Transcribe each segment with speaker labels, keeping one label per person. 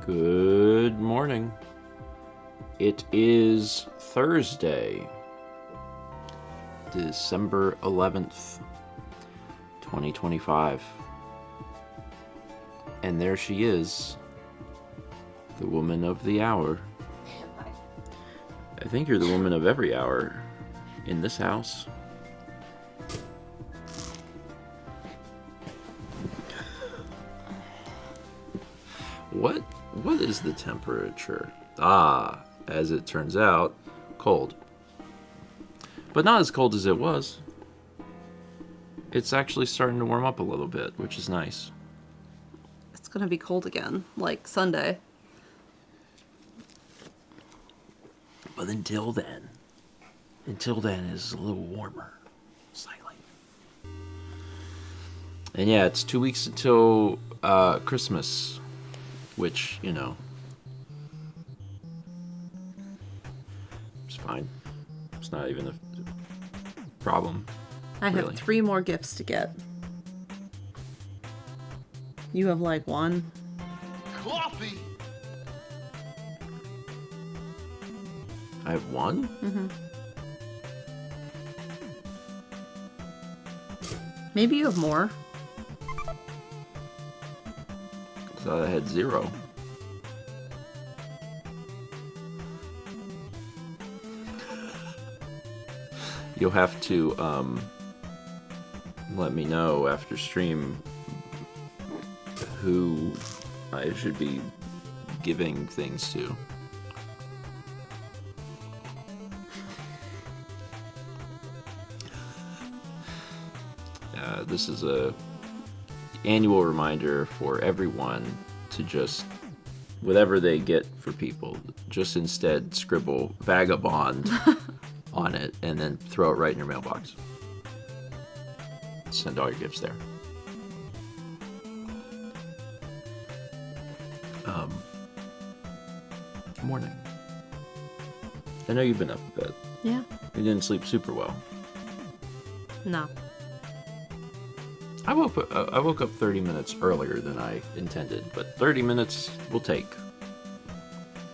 Speaker 1: Good morning. It is Thursday, December 11th, 2025. And there she is, the woman of the hour. I think you're the woman of every hour in this house. What is the temperature? As it turns out, cold. But not as cold as it was. It's actually starting to warm up a little bit, which is nice.
Speaker 2: It's gonna be cold again, like Sunday.
Speaker 1: But until then it's a little warmer, slightly. And yeah, it's 2 weeks until Christmas, which, you know, it's fine. It's not even a problem.
Speaker 2: I have
Speaker 1: really.
Speaker 2: 3 more gifts to get. You have like 1.
Speaker 3: Coffee.
Speaker 1: I have 1?
Speaker 2: Mm-hmm. Maybe you have more.
Speaker 1: I thought I had 0. You'll have to let me know after stream who I should be giving things to. This is a annual reminder for everyone to just, whatever they get for people, just instead scribble vagabond on it and then throw it right in your mailbox. Send all your gifts there. Good morning. I know you've been up a bit.
Speaker 2: Yeah.
Speaker 1: You didn't sleep super well.
Speaker 2: No.
Speaker 1: I woke up 30 minutes earlier than I intended, but 30 minutes will take.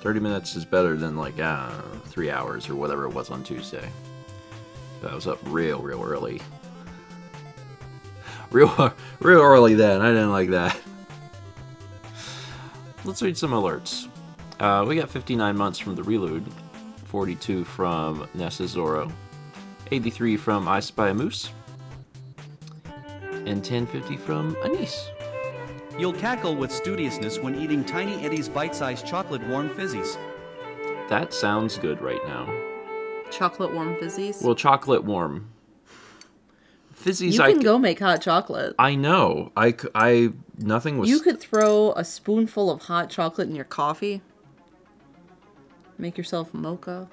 Speaker 1: 30 minutes is better than like 3 hours or whatever it was on Tuesday. But I was up real early. Real early then. I didn't like that. Let's read some alerts. We got 59 months from the Reload, 42 from Nessa Zorro, 83 from I Spy a Moose, and 1050 from Anise.
Speaker 4: You'll cackle with studiousness when eating Tiny Eddie's bite-sized chocolate warm fizzies.
Speaker 1: That sounds good right now.
Speaker 2: Chocolate warm fizzies?
Speaker 1: Well, chocolate warm. Fizzies,
Speaker 2: you can go make hot chocolate.
Speaker 1: I know. Nothing was...
Speaker 2: You could throw a spoonful of hot chocolate in your coffee. Make yourself mocha.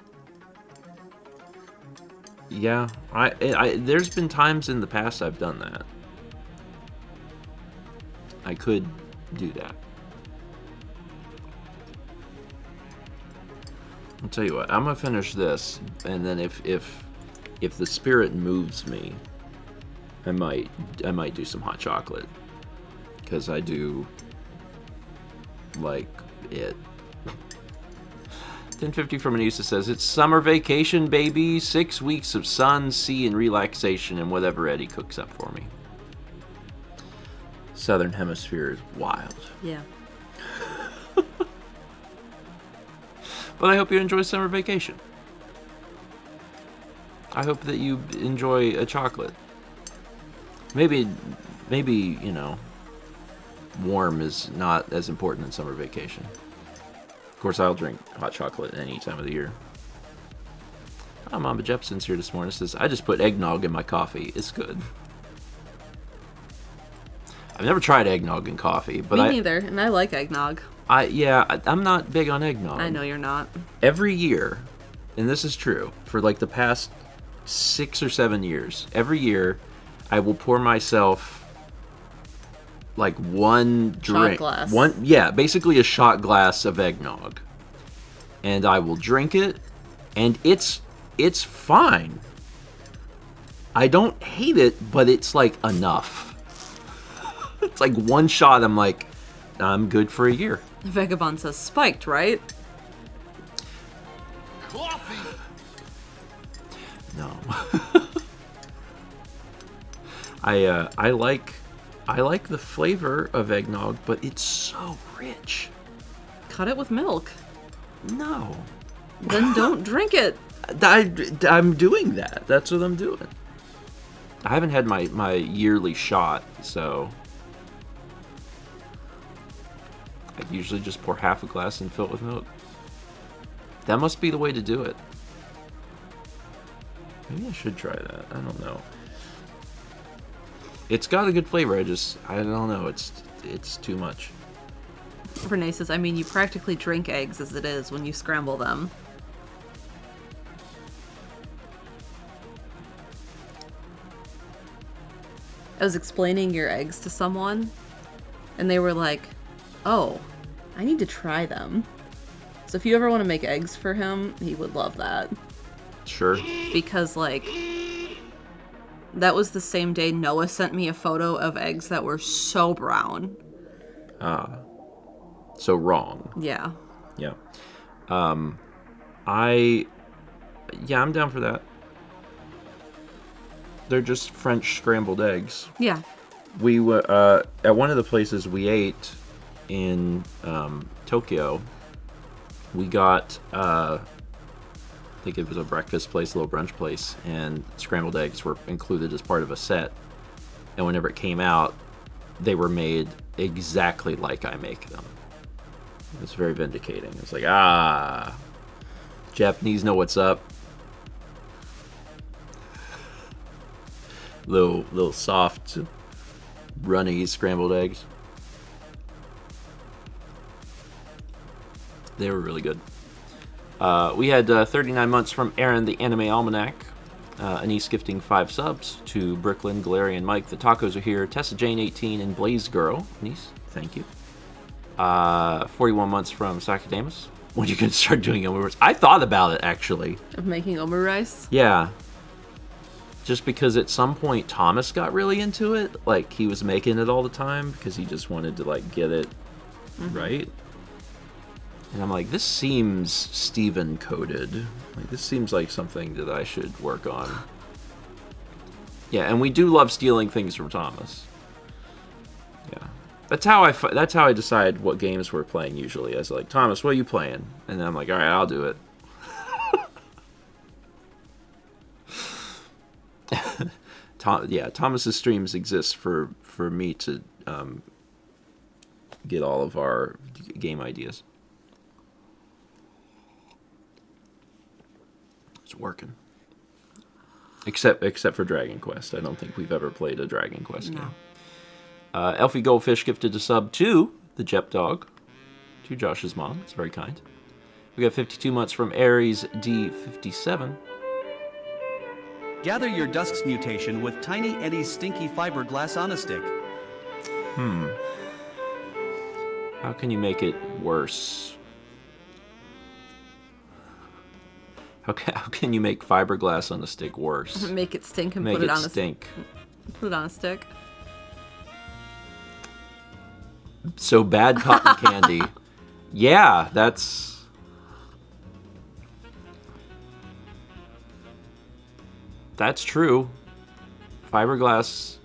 Speaker 1: Yeah. There's been times in the past I've done that. I could do that. I'll tell you what, I'm gonna finish this, and then if the spirit moves me, I might do some hot chocolate, because I do like it. 1050 from Anissa says, it's summer vacation, baby. 6 weeks of sun, sea, and relaxation, and whatever Eddie cooks up for me. Southern Hemisphere is wild.
Speaker 2: Yeah.
Speaker 1: But I hope you enjoy summer vacation. I hope that you enjoy a chocolate. Maybe, you know, warm is not as important in summer vacation. Of course, I'll drink hot chocolate any time of the year. Mama Jepson's here this morning. Says, I just put eggnog in my coffee. It's good. I've never tried eggnog in coffee, but
Speaker 2: Me neither, and I like eggnog.
Speaker 1: I'm not big on eggnog.
Speaker 2: I know you're not.
Speaker 1: Every year, and this is true, for like the past 6 or 7 years, every year I will pour myself like one drink.
Speaker 2: Shot glass.
Speaker 1: Basically a shot glass of eggnog. And I will drink it, and it's fine. I don't hate it, but it's like enough. It's like one shot, I'm like, I'm good for a year.
Speaker 2: Vagabond says spiked, right?
Speaker 3: Coffee.
Speaker 1: No. I like the flavor of eggnog, but it's so rich.
Speaker 2: Cut it with milk.
Speaker 1: No.
Speaker 2: Then don't drink it.
Speaker 1: I'm doing that. That's what I'm doing. I haven't had my yearly shot, so I usually just pour half a glass and fill it with milk. That must be the way to do it. Maybe I should try that. I don't know. It's got a good flavor. I don't know. It's too much.
Speaker 2: Renee says, I mean, you practically drink eggs as it is when you scramble them. I was explaining your eggs to someone, and they were like, oh, I need to try them. So if you ever want to make eggs for him, he would love that.
Speaker 1: Sure.
Speaker 2: Because, like, that was the same day Noah sent me a photo of eggs that were so brown.
Speaker 1: So wrong.
Speaker 2: Yeah.
Speaker 1: Yeah. I'm down for that. They're just French scrambled eggs.
Speaker 2: Yeah.
Speaker 1: We were at one of the places we ate in Tokyo. We got I think it was a breakfast place, a little brunch place, and scrambled eggs were included as part of a set. And whenever it came out, they were made exactly like I make them. It was very vindicating. It's like, Japanese know what's up. Little soft, runny scrambled eggs. They were really good. We had 39 months from Aaron, the Anime Almanac. Anise gifting 5 subs to Brooklyn, Galarian Mike. The tacos are here. Tessa Jane 18 and Blaze Girl. Anise, thank you. 41 months from Sakademus. When you can start doing omurice? I thought about it actually.
Speaker 2: Of making omurice?
Speaker 1: Yeah. Just because at some point Thomas got really into it. Like, he was making it all the time because he just wanted to, like, get it right. And I'm like, this seems Steven coded. Like, this seems like something that I should work on. Yeah, and we do love stealing things from Thomas. Yeah. That's how I decide what games we're playing usually. I was like, Thomas, what are you playing? And then I'm like, all right, I'll do it. Thomas's streams exist for me to get all of our game ideas. It's working. Except for Dragon Quest. I don't think we've ever played a Dragon Quest game. Elfie Goldfish gifted a sub to the Jep Dog, to Josh's mom. It's very kind. We got 52 months from Aries D57.
Speaker 4: Gather your Dusk's mutation with Tiny Eddie's stinky fiberglass on a stick.
Speaker 1: How can you make it worse? How can you make fiberglass on a stick worse?
Speaker 2: Make it stink and
Speaker 1: Make
Speaker 2: put it on
Speaker 1: stink.
Speaker 2: Put it on a stick.
Speaker 1: So bad cotton candy. Yeah, that's true. Fiberglass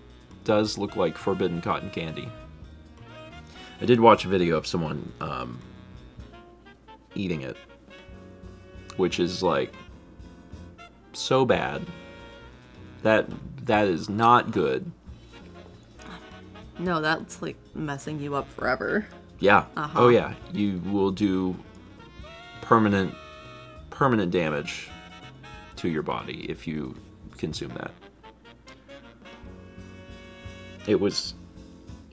Speaker 1: does look like forbidden cotton candy. I did watch a video of someone eating it, which is like so bad. That is not good.
Speaker 2: No, that's like messing you up forever.
Speaker 1: Yeah.
Speaker 2: Uh-huh.
Speaker 1: Oh yeah. You will do permanent damage to your body if you consume that. It was,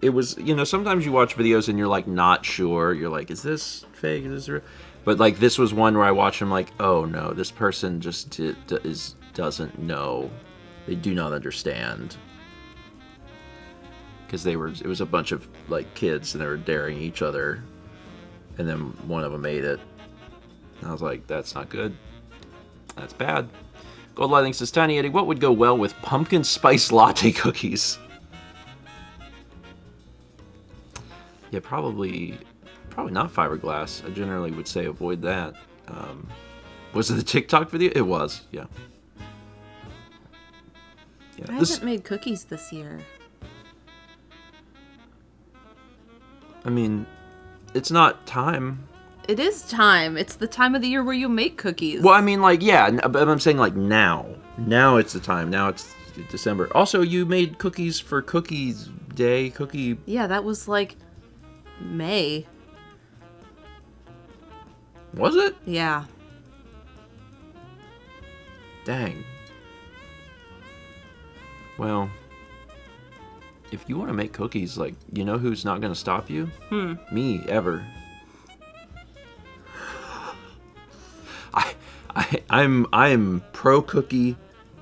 Speaker 1: you know, sometimes you watch videos and you're like not sure. You're like, is this fake? Is this real? But like this was one where I watched him like, oh no, this person just doesn't know. They do not understand. Because it was a bunch of like kids and they were daring each other, and then one of them ate it. And I was like, that's not good. That's bad. Gold Lighting says, Tiny Eddie, what would go well with pumpkin spice latte cookies? Yeah, probably Probably not fiberglass. I generally would say avoid that. Was it the TikTok video? It was, yeah.
Speaker 2: I haven't made cookies this year.
Speaker 1: I mean, it's not time.
Speaker 2: It is time. It's the time of the year where you make cookies.
Speaker 1: Well, I mean, like, yeah, but I'm saying, like, now. Now it's the time. Now it's December. Also, you made cookies for Cookies Day.
Speaker 2: Yeah, that was, like, May.
Speaker 1: Was it?
Speaker 2: Yeah.
Speaker 1: Dang. Well, if you want to make cookies, like, you know who's not going to stop you? Me, ever. I'm pro cookie,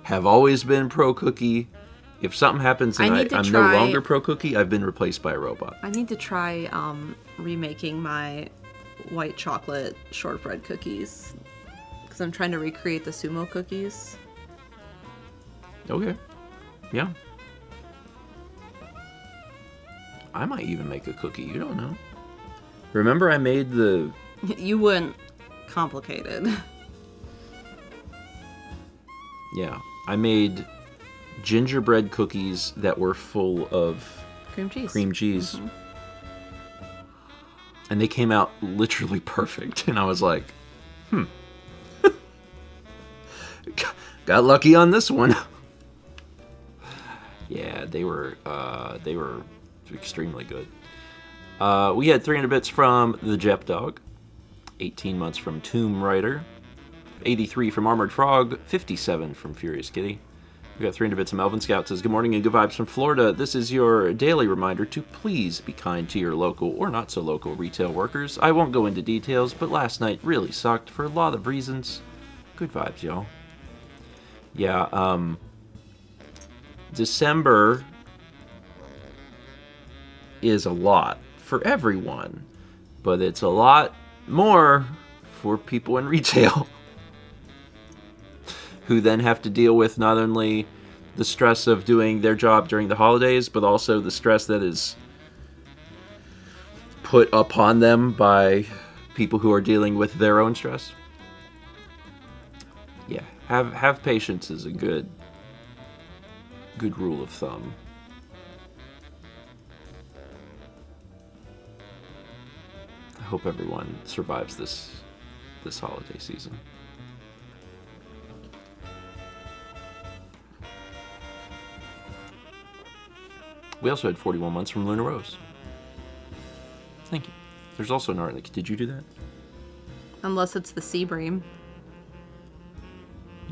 Speaker 1: have always been pro cookie. If something happens and I'm no longer pro cookie, I've been replaced by a robot.
Speaker 2: I need to try remaking my white chocolate shortbread cookies because I'm trying to recreate the sumo cookies.
Speaker 1: Okay. Yeah. I might even make a cookie. You don't know. Remember I made the...
Speaker 2: You wouldn't complicate it.
Speaker 1: Yeah. I made gingerbread cookies that were full of
Speaker 2: Cream cheese.
Speaker 1: Mm-hmm. And they came out literally perfect. And I was like, got lucky on this one. Yeah, they were extremely good. We had 300 bits from the Jep Dog, 18 months from Tomb Raider, 83 from Armored Frog, 57 from Furious Kitty. We got 300 bits from Melvin Scout says, good morning and good vibes from Florida. This is your daily reminder to please be kind to your local or not so local retail workers. I won't go into details, but last night really sucked for a lot of reasons. Good vibes, y'all. Yeah, December is a lot for everyone, but it's a lot more for people in retail who then have to deal with not only the stress of doing their job during the holidays, but also the stress that is put upon them by people who are dealing with their own stress. Yeah, have patience is a good rule of thumb. I hope everyone survives this holiday season. We also had 41 months from Luna Rose. Thank you. There's also an art link. Did you do that?
Speaker 2: Unless it's the sea bream.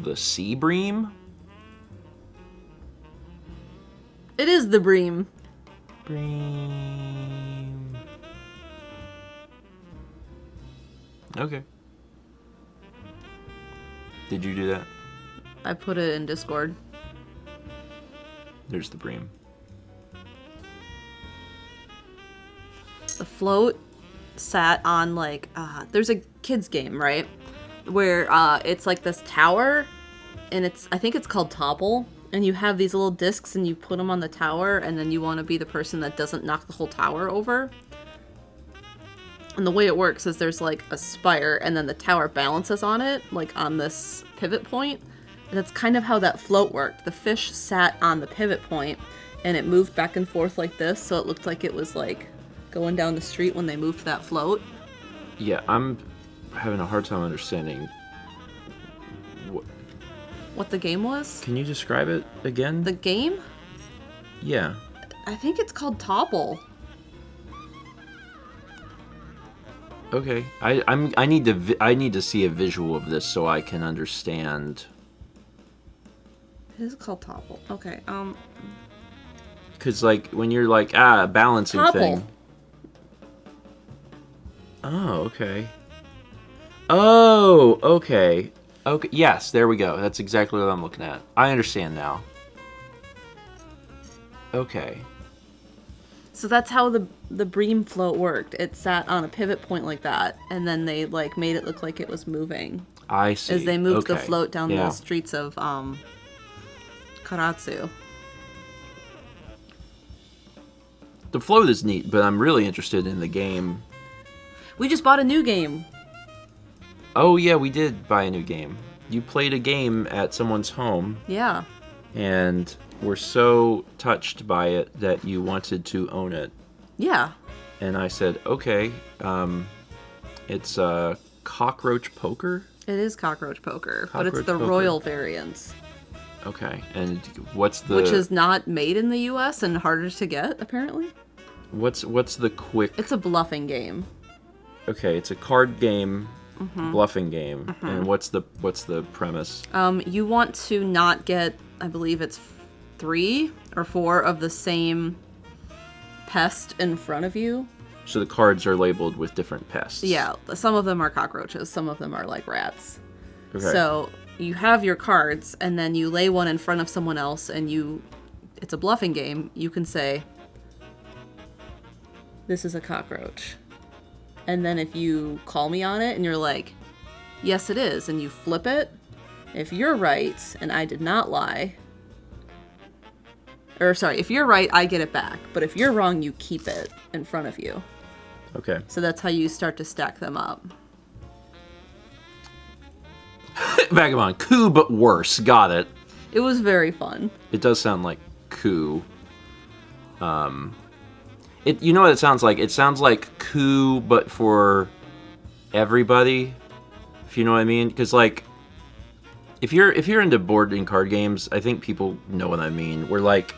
Speaker 1: The sea bream?
Speaker 2: It is the bream.
Speaker 1: Bream. Okay. Did you do that?
Speaker 2: I put it in Discord.
Speaker 1: There's the bream.
Speaker 2: The float sat on like there's a kids game, right, where it's like this tower, and I think it's called Topple, and you have these little discs and you put them on the tower, and then you want to be the person that doesn't knock the whole tower over. And the way it works is there's like a spire, and then the tower balances on it, like on this pivot point. And that's kind of how that float worked. The fish sat on the pivot point and it moved back and forth like this, so it looked like it was like going down the street when they moved that float.
Speaker 1: Yeah, I'm having a hard time understanding
Speaker 2: what the game was.
Speaker 1: Can you describe it again?
Speaker 2: The game?
Speaker 1: Yeah.
Speaker 2: I think it's called Topple.
Speaker 1: Okay. I need to see a visual of this so I can understand.
Speaker 2: It is called Topple. Okay.
Speaker 1: Cuz like when you're like balancing
Speaker 2: Topple.
Speaker 1: thing. Oh, okay. Oh, okay. Okay, yes, there we go. That's exactly what I'm looking at. I understand now. Okay.
Speaker 2: So that's how the bream float worked. It sat on a pivot point like that, and then they like made it look like it was moving.
Speaker 1: I see.
Speaker 2: As they moved the float down
Speaker 1: the
Speaker 2: streets of Karatsu.
Speaker 1: The float is neat, but I'm really interested in the game
Speaker 2: We just bought a new game.
Speaker 1: Oh, yeah, we did buy a new game. You played a game at someone's home,
Speaker 2: Yeah.
Speaker 1: and were so touched by it that you wanted to own it.
Speaker 2: Yeah.
Speaker 1: And I said, okay, it's cockroach poker?
Speaker 2: It is cockroach poker, but it's
Speaker 1: Cockroach
Speaker 2: the
Speaker 1: poker.
Speaker 2: royal variants,
Speaker 1: Okay, and what's the...
Speaker 2: which is not made in the U.S. and harder to get, apparently.
Speaker 1: What's the quick...
Speaker 2: It's a bluffing game.
Speaker 1: Okay, it's a card game,
Speaker 2: Mm-hmm.
Speaker 1: bluffing game, and what's the premise?
Speaker 2: You want to not get, I believe it's 3 or 4 of the same pest in front of you.
Speaker 1: So the cards are labeled with different pests.
Speaker 2: Yeah, some of them are cockroaches, some of them are like rats.
Speaker 1: Okay.
Speaker 2: So you have your cards, and then you lay one in front of someone else, and it's a bluffing game. You can say, this is a cockroach. And then if you call me on it, and you're like, yes, it is, and you flip it, if you're right, and I did not lie, or sorry, if you're right, I get it back. But if you're wrong, you keep it in front of you.
Speaker 1: Okay.
Speaker 2: So that's how you start to stack them up.
Speaker 1: Vagabond. Coup, but worse. Got it.
Speaker 2: It was very fun.
Speaker 1: It does sound like coup. You know what it sounds like? It sounds like coup, but for everybody. If you know what I mean? Because like, if you're into board and card games, I think people know what I mean. Where like,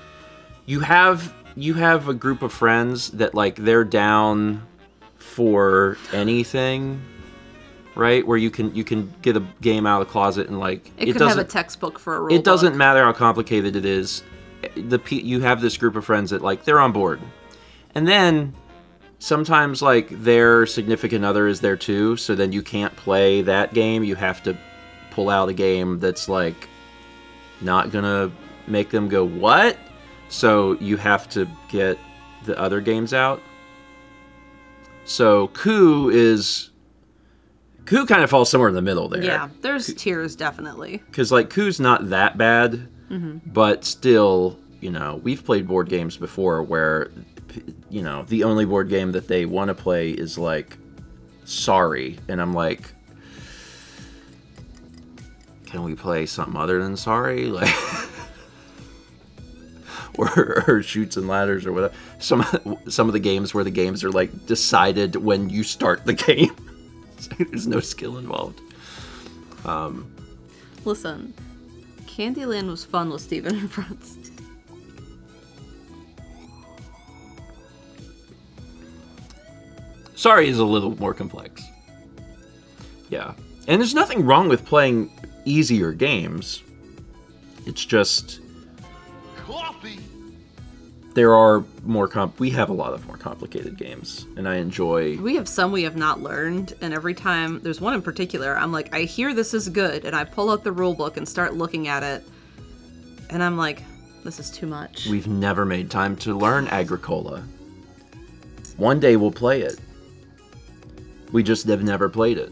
Speaker 1: you have a group of friends that like they're down for anything, right? Where you can get a game out of the closet and like
Speaker 2: It could have a textbook for a rule
Speaker 1: it doesn't
Speaker 2: book.
Speaker 1: matter how complicated it is. You have this group of friends that like they're on board, and then sometimes like their significant other is there too. So then you can't play that game. You have to pull out a game that's like not gonna make them go what. So you have to get the other games out. So coup kind of falls somewhere in the middle there.
Speaker 2: Yeah, there's tiers definitely.
Speaker 1: Because, like, coup's not that bad, but still, you know, we've played board games before where, you know, the only board game that they want to play is, like, Sorry. And I'm like, can we play something other than Sorry? Like, or Chutes and Ladders or whatever. Some of the games where the games are, like, decided when you start the game. There's no skill involved.
Speaker 2: Listen, Candyland was fun with Steven and friends.
Speaker 1: Sorry is a little more complex. Yeah. And there's nothing wrong with playing easier games. It's just
Speaker 3: Coffee.
Speaker 1: there are we have a lot of more complicated games, and I enjoy.
Speaker 2: We have some we have not learned, and every time, there's one in particular, I'm like, I hear this is good, and I pull out the rule book and start looking at it, and I'm like, this is too much.
Speaker 1: We've never made time to learn Agricola. One day we'll play it. We just have never played it.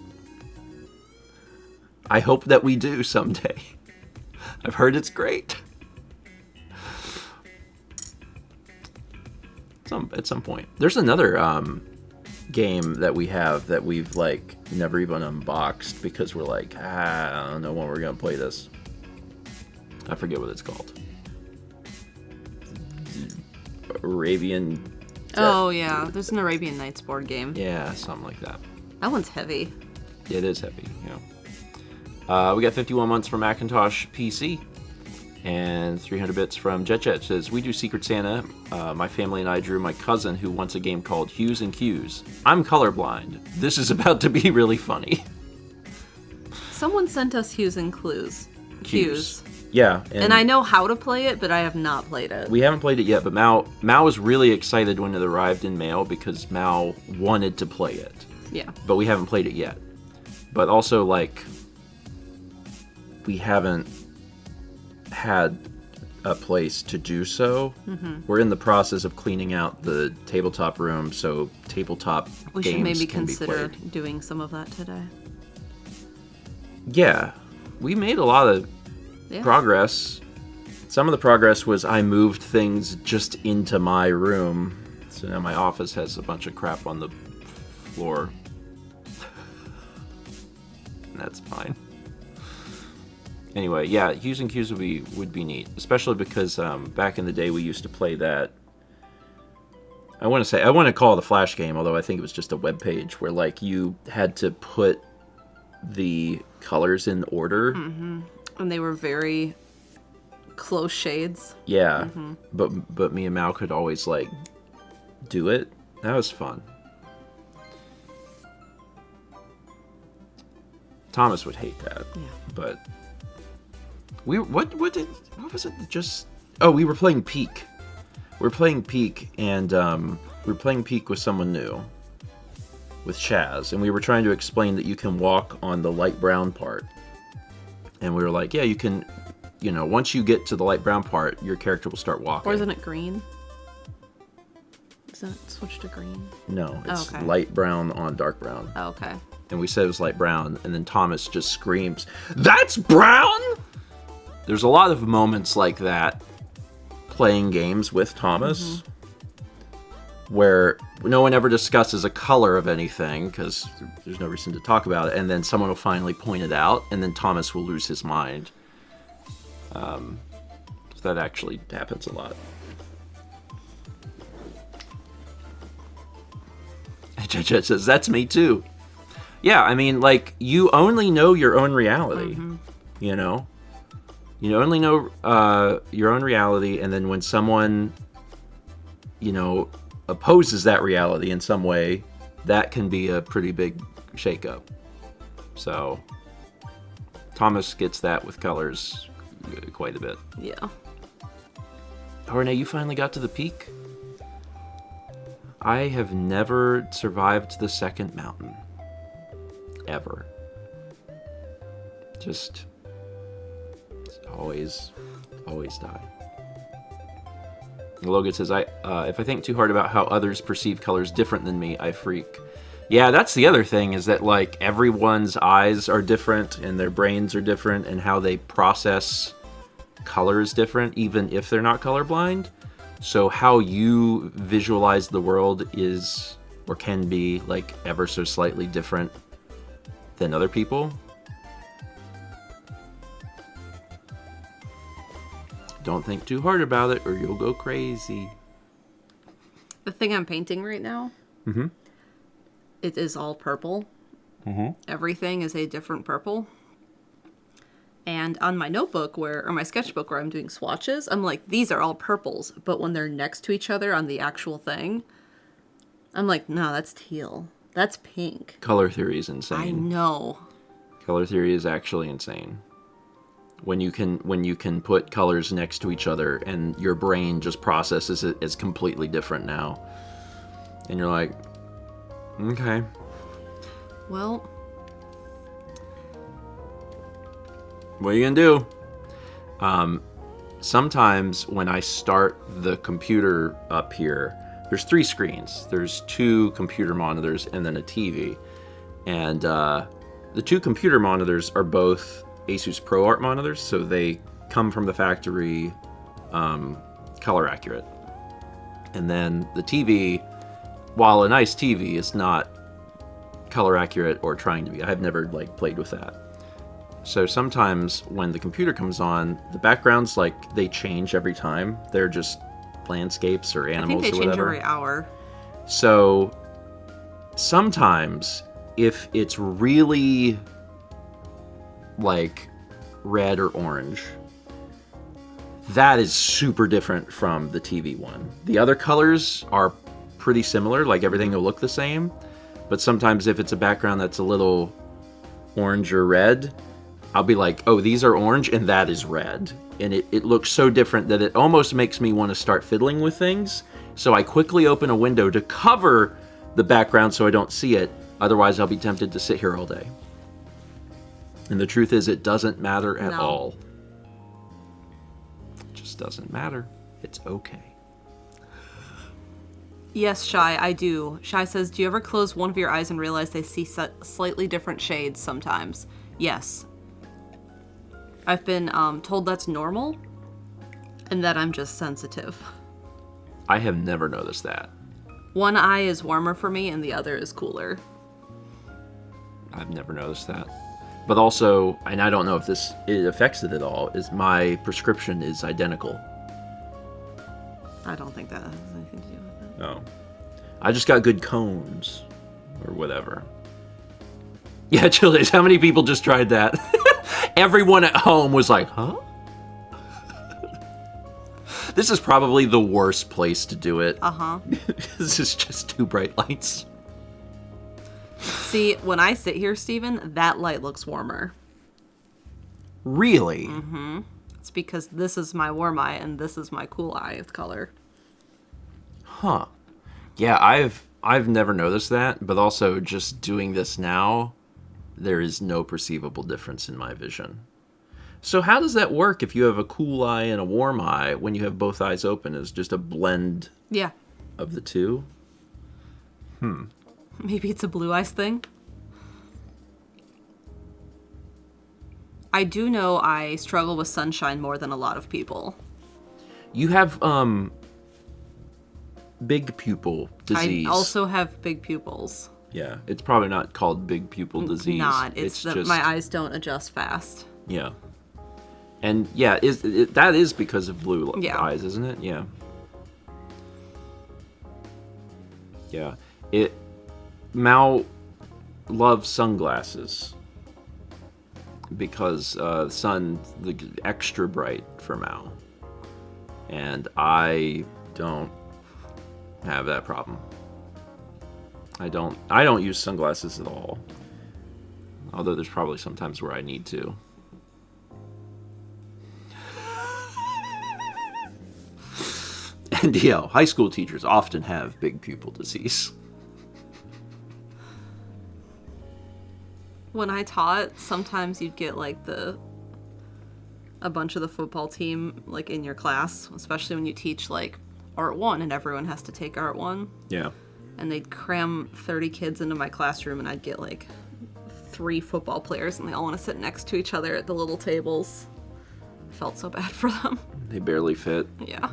Speaker 1: I hope that we do someday. I've heard it's great. At some point. There's another game that we have that we've like never even unboxed because we're like, I don't know when we're gonna play this. I forget what it's called. Arabian.
Speaker 2: Oh yeah, there's an Arabian Nights board game.
Speaker 1: Yeah, something like that.
Speaker 2: That one's heavy.
Speaker 1: Yeah, it is heavy. Yeah. We got 51 months from Macintosh PC. And 300 bits from JetJet says, we do Secret Santa. My family and I drew my cousin who wants a game called Hues and Cues. I'm colorblind. This is about to be really funny.
Speaker 2: Someone sent us Hues and Clues. Cues.
Speaker 1: Yeah.
Speaker 2: And I know how to play it, but I have not played it.
Speaker 1: We haven't played it yet, but Mao was really excited when it arrived in mail because Mao wanted to play it.
Speaker 2: Yeah.
Speaker 1: But we haven't played it yet. But also, like, we haven't had a place to do so. We're in the process of cleaning out the tabletop room, so tabletop
Speaker 2: We
Speaker 1: games
Speaker 2: should maybe
Speaker 1: can
Speaker 2: consider
Speaker 1: be played.
Speaker 2: doing some of that today.
Speaker 1: Yeah, we made a lot of progress. Some of the progress was I moved things just into my room, so now my office has a bunch of crap on the floor. That's fine. Anyway, yeah, Hues and Cues would be neat, especially because back in the day we used to play that. I want to call it a Flash game, although I think it was just a web page where like you had to put the colors in order.
Speaker 2: Mm-hmm. And they were very close shades.
Speaker 1: Yeah, but me and Mal could always like do it. That was fun. Thomas would hate that. Yeah. But what was it that just... Oh, we were playing Peak. We were playing Peak, and we were playing Peak with someone new, with Chaz, and we were trying to explain that you can walk on the light brown part. And we were like, yeah, you can, you know, once you get to the light brown part, your character will start walking.
Speaker 2: Or isn't it green? Isn't it switched to green?
Speaker 1: No, it's light brown on dark brown.
Speaker 2: Oh, okay.
Speaker 1: And we said it was light brown, and then Thomas just screams, "That's brown!" There's a lot of moments like that playing games with Thomas where no one ever discusses a color of anything because there's no reason to talk about it, and then someone will finally point it out, and then Thomas will lose his mind. So that actually happens a lot. Jet says, that's me too. Yeah, I mean, like, you only know your own reality, you know? You only know your own reality, and then when someone, you know, opposes that reality in some way, that can be a pretty big shakeup. So, Thomas gets that with colors quite a bit.
Speaker 2: Yeah.
Speaker 1: Oh, Renee, you finally got to the peak? I have never survived the second mountain. Ever. Just always die. Logan says, if I think too hard about how others perceive colors different than me, I freak. Yeah, that's the other thing, is that, like, everyone's eyes are different, and their brains are different, and how they process color is different, even if they're not colorblind. So how you visualize the world is, or can be, like, ever so slightly different than other people. Don't think too hard about it, or you'll go crazy.
Speaker 2: The thing I'm painting right now, it is all purple. Everything is a different purple. And on my notebook, or my sketchbook where I'm doing swatches, I'm like, these are all purples. But when they're next to each other on the actual thing, I'm like, no, that's teal. That's pink.
Speaker 1: Color theory is insane.
Speaker 2: I know.
Speaker 1: Color theory is actually insane. When you can put colors next to each other and your brain just processes it as completely different now. And you're like, okay.
Speaker 2: Well,
Speaker 1: what are you gonna do? Sometimes when I start the computer up here, there's 3 screens. There's 2 computer monitors and then a TV. And the 2 computer monitors are both Asus ProArt monitors, so they come from the factory, color accurate. And then the TV, while a nice TV, is not color accurate or trying to be. I've never played with that. So sometimes when the computer comes on, the backgrounds they change every time. They're just landscapes or animals or whatever. I think they change
Speaker 2: every hour.
Speaker 1: So sometimes if it's really red or orange, that is super different from the TV one. The other colors are pretty similar, everything will look the same, but sometimes if it's a background that's a little orange or red, I'll be like, oh, these are orange and that is red. And it looks so different that it almost makes me want to start fiddling with things. So I quickly open a window to cover the background so I don't see it. Otherwise, I'll be tempted to sit here all day. And the truth is, it doesn't matter at all. It just doesn't matter. It's okay.
Speaker 2: Yes, Shy, I do. Shy says, do you ever close one of your eyes and realize they see slightly different shades sometimes? Yes. I've been told that's normal, and that I'm just sensitive.
Speaker 1: I have never noticed that.
Speaker 2: One eye is warmer for me, and the other is cooler.
Speaker 1: I've never noticed that. But also, and I don't know if it affects it at all, is my prescription is identical.
Speaker 2: I don't think that has anything to do with it.
Speaker 1: No. I just got good cones. Or whatever. Yeah, Chili's. How many people just tried that? Everyone at home was like, huh? This is probably the worst place to do it.
Speaker 2: Uh-huh.
Speaker 1: This is just too bright lights.
Speaker 2: See, when I sit here, Steven, that light looks warmer.
Speaker 1: Really?
Speaker 2: Mm-hmm. It's because this is my warm eye and this is my cool eye color.
Speaker 1: Huh. Yeah, I've never noticed that, but also just doing this now, there is no perceivable difference in my vision. So how does that work if you have a cool eye and a warm eye when you have both eyes open? Is just a blend of the two?
Speaker 2: Maybe it's a blue eyes thing? I do know I struggle with sunshine more than a lot of people.
Speaker 1: You have big pupil disease.
Speaker 2: I also have big pupils.
Speaker 1: Yeah, it's probably not called big pupil disease.
Speaker 2: It's that
Speaker 1: just,
Speaker 2: my eyes don't adjust fast.
Speaker 1: Yeah. And yeah, that is because of blue eyes, isn't it? Yeah. Yeah. Mao loves sunglasses because sun the extra bright for Mao, and I don't have that problem. I don't use sunglasses at all. Although there's probably some times where I need to. And yeah, high school teachers often have big pupil disease.
Speaker 2: When I taught, sometimes you'd get like a bunch of the football team like in your class, especially when you teach like Art 1 and everyone has to take Art 1.
Speaker 1: Yeah.
Speaker 2: And they'd cram 30 kids into my classroom and I'd get like 3 football players and they all want to sit next to each other at the little tables. I felt so bad for them.
Speaker 1: They barely fit.
Speaker 2: Yeah.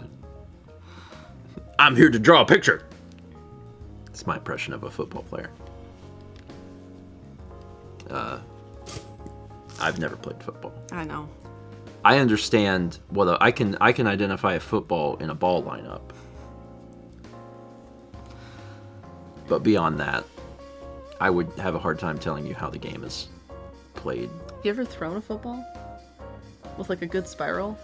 Speaker 1: I'm here to draw a picture. It's my impression of a football player. I've never played football.
Speaker 2: I know.
Speaker 1: I understand I can identify a football in a ball lineup. But beyond that, I would have a hard time telling you how the game is played.
Speaker 2: Have you ever thrown a football? With like a good spiral?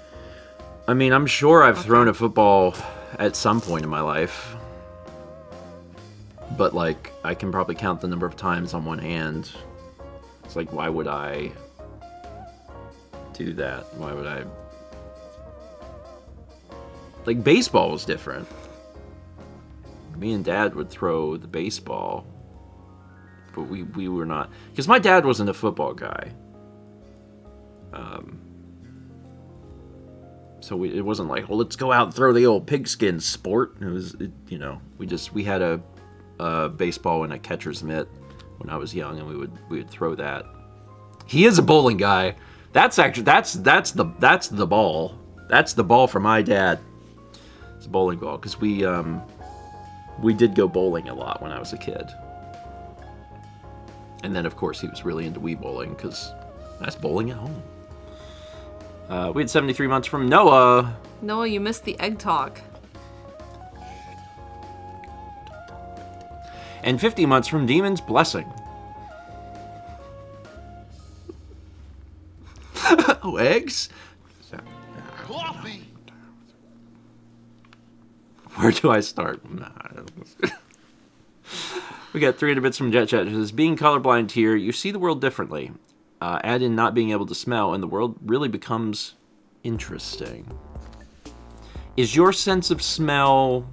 Speaker 1: I mean, I'm sure I've thrown a football at some point in my life. But like, I can probably count the number of times on one hand. It's like, why would I do that? Why would I? Like, baseball was different. Me and Dad would throw the baseball, but we were not, because my dad wasn't a football guy. So it wasn't like, well, let's go out and throw the old pigskin sport. It was, we had a baseball and a catcher's mitt when I was young, and we would throw that. He is a bowling guy. That's the ball. That's the ball for my dad. It's a bowling ball, because we did go bowling a lot when I was a kid. And then, of course, he was really into Wii bowling, because that's bowling at home. We had 73 months from Noah.
Speaker 2: Noah, you missed the egg talk.
Speaker 1: And 50 months from Demon's Blessing. Oh, eggs?
Speaker 3: Coffee.
Speaker 1: Where do I start? We got 300 bits from Jet Chat. It says, being colorblind here, you see the world differently. Add in not being able to smell, and the world really becomes interesting. Is your sense of smell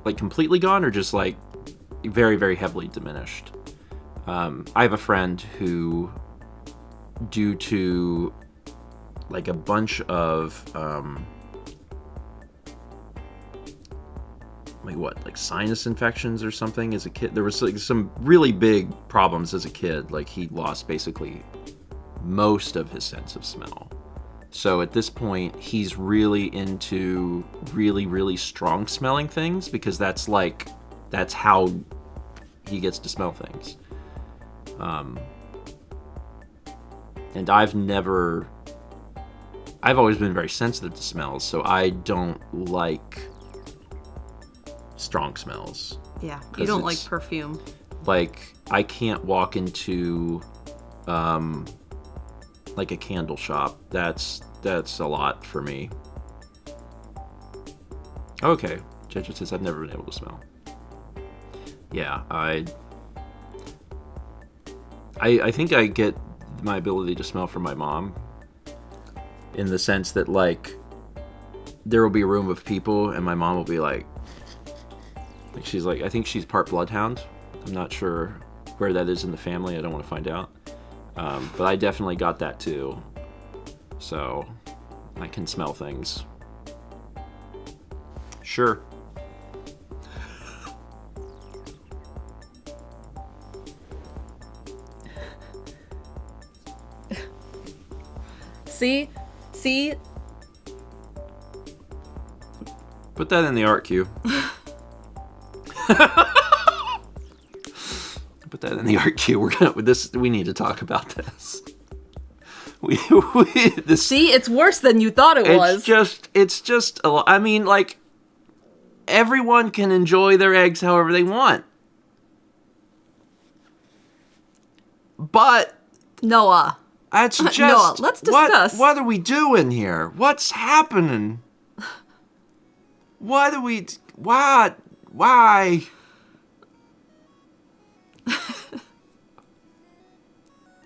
Speaker 1: like completely gone, or just like very, very heavily diminished? I have a friend who, due to like a bunch of like sinus infections or something as a kid. There was like some really big problems as a kid. Like, he lost basically most of his sense of smell. So at this point, he's really into really, really strong smelling things, because that's how he gets to smell things. And I've always been very sensitive to smells, so I don't like strong smells.
Speaker 2: Yeah, you don't like perfume.
Speaker 1: Like, I can't walk into, like a candle shop. That's a lot for me. Okay, Jeja says I've never been able to smell. Yeah, I think I get my ability to smell from my mom, in the sense that, like, there will be a room of people and my mom will be like she's like, I think she's part bloodhound. I'm not sure where that is in the family. I don't want to find out. But I definitely got that too. So I can smell things. Sure.
Speaker 2: See?
Speaker 1: Put that in the art queue. Put that in the art queue. We need to talk about this.
Speaker 2: See, it's worse than you thought it was.
Speaker 1: It's just a lot. I mean, like, everyone can enjoy their eggs however they want. But
Speaker 2: Noah.
Speaker 1: That's just
Speaker 2: Noah, let's discuss.
Speaker 1: What are we doing here? What's happening? What? Why?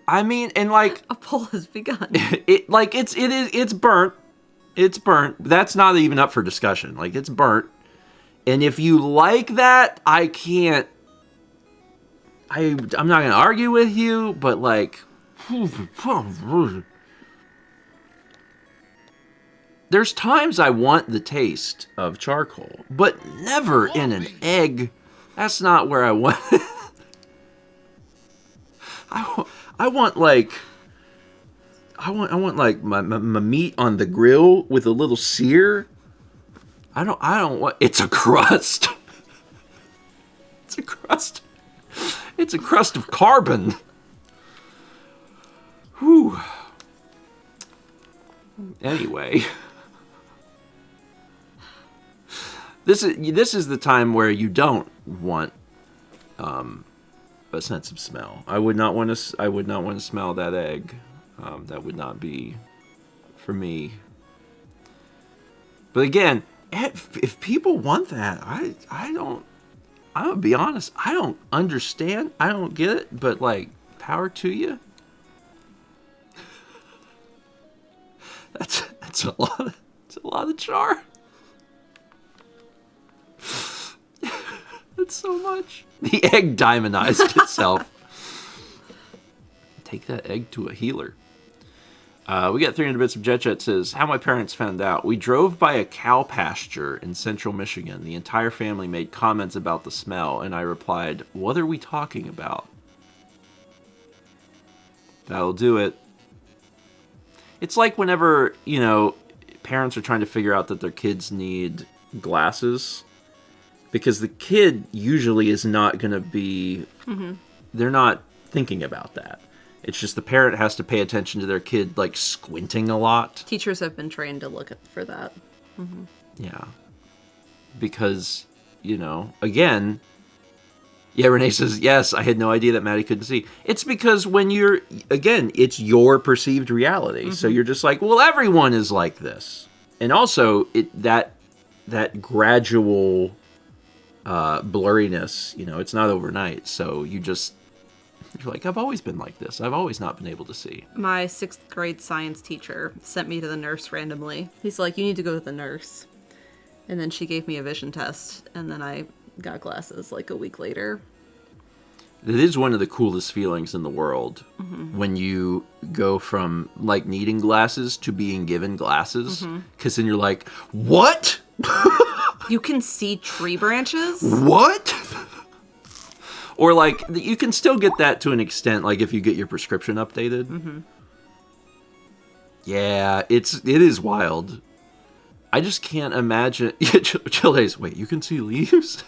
Speaker 1: I mean, and like
Speaker 2: a poll has begun.
Speaker 1: It's burnt. It's burnt. That's not even up for discussion. Like, it's burnt. And if you like that, I'm not going to argue with you, but like, there's times I want the taste of charcoal, but never in an egg. That's not where I want it. I want like my meat on the grill with a little sear. I don't want. It's a crust. It's a crust. It's a crust of carbon. Whew. Anyway, this is the time where you don't want a sense of smell. I would not want to smell that egg. That would not be for me. But again, if people want that, I'm gonna be honest, I don't understand. I don't get it, but like, power to you. That's a lot of char. That's so much. The egg diamondized itself. Take that egg to a healer. We got 300 bits of Jet says, how my parents found out. We drove by a cow pasture in central Michigan. The entire family made comments about the smell, and I replied, what are we talking about? That'll do it. It's like whenever, parents are trying to figure out that their kids need glasses, because the kid usually is not going to be, they're not thinking about that. It's just the parent has to pay attention to their kid, like, squinting a lot.
Speaker 2: Teachers have been trained to look for that. Mm-hmm.
Speaker 1: Yeah. Because, again, yeah, Renee says, yes, I had no idea that Maddie couldn't see. It's because when it's your perceived reality. Mm-hmm. So you're just like, well, everyone is like this. And also, that gradual blurriness, it's not overnight. So you're like, I've always been like this. I've always not been able to see.
Speaker 2: My 6th grade science teacher sent me to the nurse randomly. He's like, you need to go to the nurse. And then she gave me a vision test. And then I got glasses like a week later.
Speaker 1: It is one of the coolest feelings in the world when you go from like needing glasses to being given glasses. Because then you're like, what?
Speaker 2: You can see tree branches?
Speaker 1: What? Or like, you can still get that to an extent, like if you get your prescription updated. Mm-hmm. Yeah, it is wild. I just can't imagine. Chill days. Wait, you can see leaves?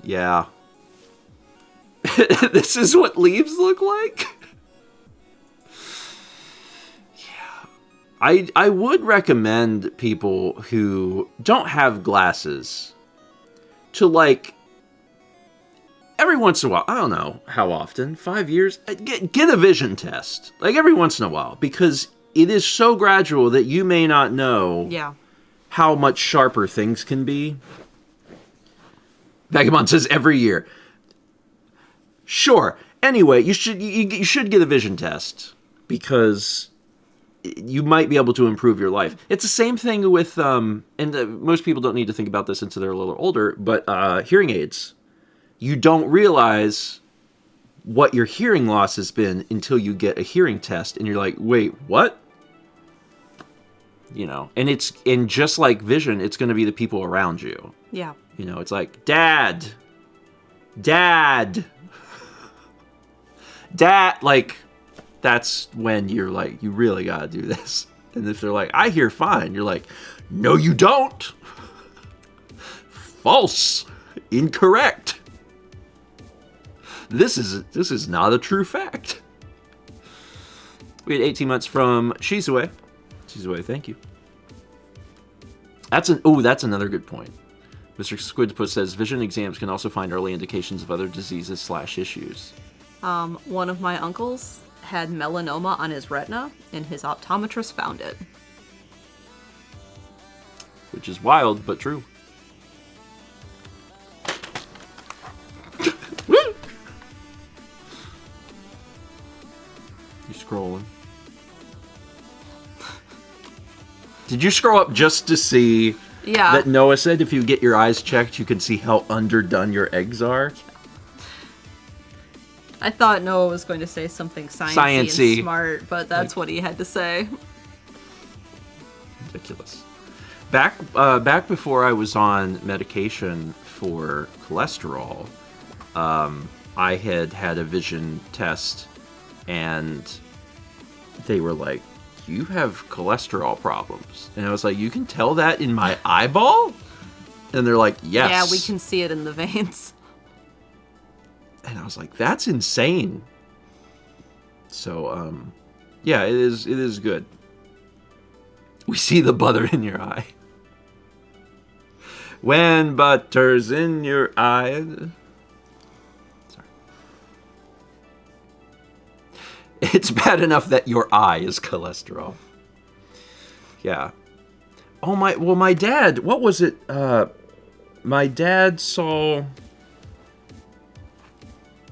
Speaker 1: Yeah. This is what leaves look like? I would recommend people who don't have glasses to, like, every once in a while, I don't know how often, 5 years, get a vision test. Like, every once in a while, because it is so gradual that you may not know how much sharper things can be. Vagabond says every year. Sure. Anyway, you should get a vision test, because you might be able to improve your life. It's the same thing with, most people don't need to think about this until they're a little older, but hearing aids. You don't realize what your hearing loss has been until you get a hearing test, and you're like, wait, what? You know, and just like vision, it's going to be the people around you.
Speaker 2: Yeah.
Speaker 1: You know, it's like, Dad, like, that's when you're like, you really got to do this. And if they're like, I hear fine, you're like, no, you don't. False. Incorrect. This is not a true fact. We had 18 months from Shizue. Shizue, thank you. That's another good point. Mr. Squidput says vision exams can also find early indications of other diseases / issues.
Speaker 2: One of my uncles had melanoma on his retina, and his optometrist found it.
Speaker 1: Which is wild, but true. You scrolling? Did you scroll up just to see that Noah said if you get your eyes checked, you can see how underdone your eggs are?
Speaker 2: I thought Noah was going to say something sciencey and smart, but that's what he had to say.
Speaker 1: Ridiculous. Back before I was on medication for cholesterol, I had a vision test, and they were like, you have cholesterol problems. And I was like, you can tell that in my eyeball? And they're like, yes.
Speaker 2: Yeah, we can see it in the veins.
Speaker 1: And I was like, that's insane. So, yeah, it is good. We see the butter in your eye. When butter's in your eye. Sorry. It's bad enough that your eye is cholesterol. Yeah. Oh my dad, what was it? My dad saw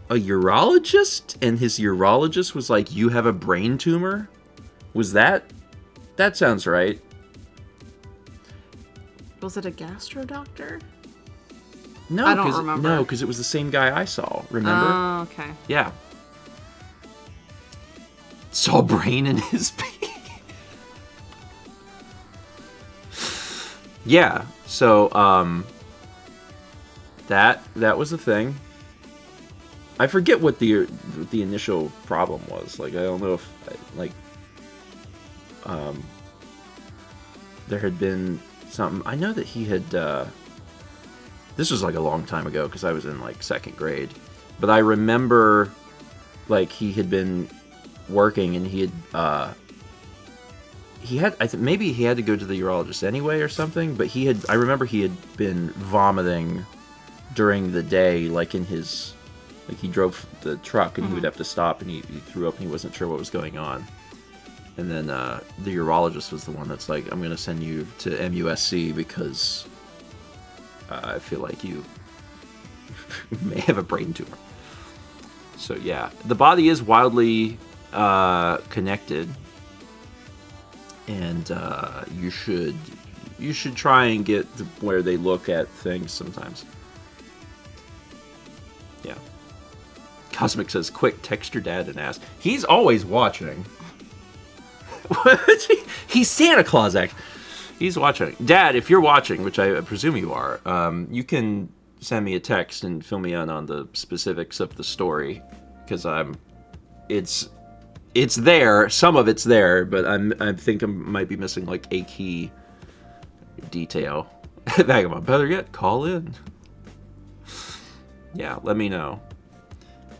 Speaker 1: a urologist, and his urologist was like, you have a brain tumor? Was that sounds right.
Speaker 2: Was it a gastro doctor?
Speaker 1: No,
Speaker 2: I don't remember.
Speaker 1: No, because it was the same guy I saw, remember?
Speaker 2: Oh, okay.
Speaker 1: Yeah. Saw brain in his pee. Yeah, so, that was the thing. I forget what the initial problem was. Like, I don't know if, there had been something. I know that he had, this was like a long time ago because I was in like 2nd grade. But I remember, like, he had been working and maybe he had to go to the urologist anyway or something. But I remember he had been vomiting during the day, like in his, like he drove the truck and he would have to stop and he threw up and he wasn't sure what was going on. And then the urologist was the one that's like, I'm going to send you to MUSC because I feel like you may have a brain tumor. So yeah, the body is wildly connected, and you should try and get to where they look at things sometimes. Yeah. Cosmic says, quick, text your dad and ask. He's always watching. He's Santa Claus, actually. He's watching. Dad, if you're watching, which I presume you are, you can send me a text and fill me in on the specifics of the story, because it's there. Some of it's there, but I think I might be missing like a key detail. Vagabond, better yet, call in. Yeah, let me know.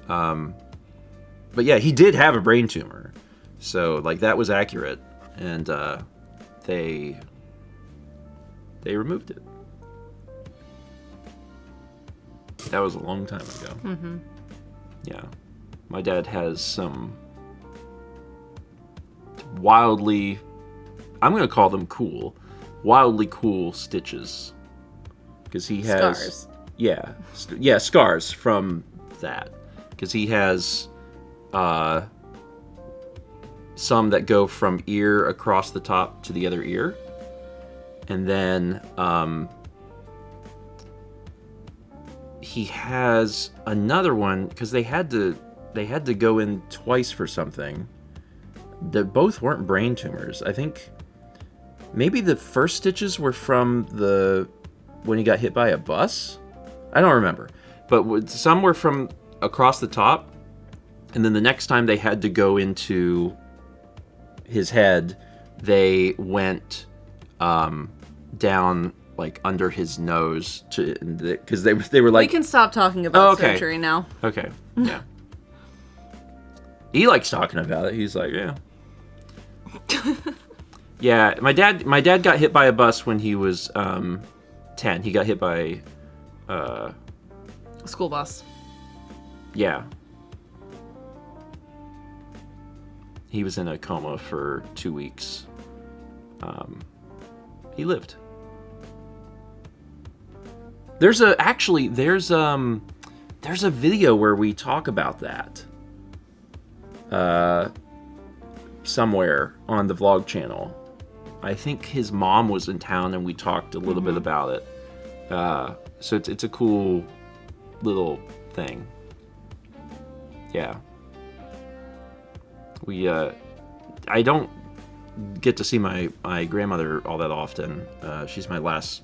Speaker 1: But yeah, he did have a brain tumor. So, like, that was accurate. and they removed it. That was a long time ago.
Speaker 2: Mm-hmm.
Speaker 1: Yeah. My dad has some wildly, I'm going to call them cool, wildly cool stitches. Because he has...
Speaker 2: Scars.
Speaker 1: Yeah. Yeah, scars from that. Because he has some that go from ear across the top to the other ear. And then he has another one, because they had to go in twice for something. That both weren't brain tumors. I think maybe the first stitches were from when he got hit by a bus. I don't remember, but some were from across the top, and then the next time they had to go into his head, they went down like under his nose because they were like.
Speaker 2: We can stop talking about surgery now.
Speaker 1: Okay. Yeah. He likes talking about it. He's like, yeah. Yeah, my dad got hit by a bus when he was 10. He got hit by
Speaker 2: A school bus.
Speaker 1: Yeah. He was in a coma for 2 weeks. He lived. There's a video where we talk about that. Somewhere on the vlog channel. I think his mom was in town and we talked a little bit about it. So it's a cool little thing. Yeah. I don't get to see my grandmother all that often. She's my last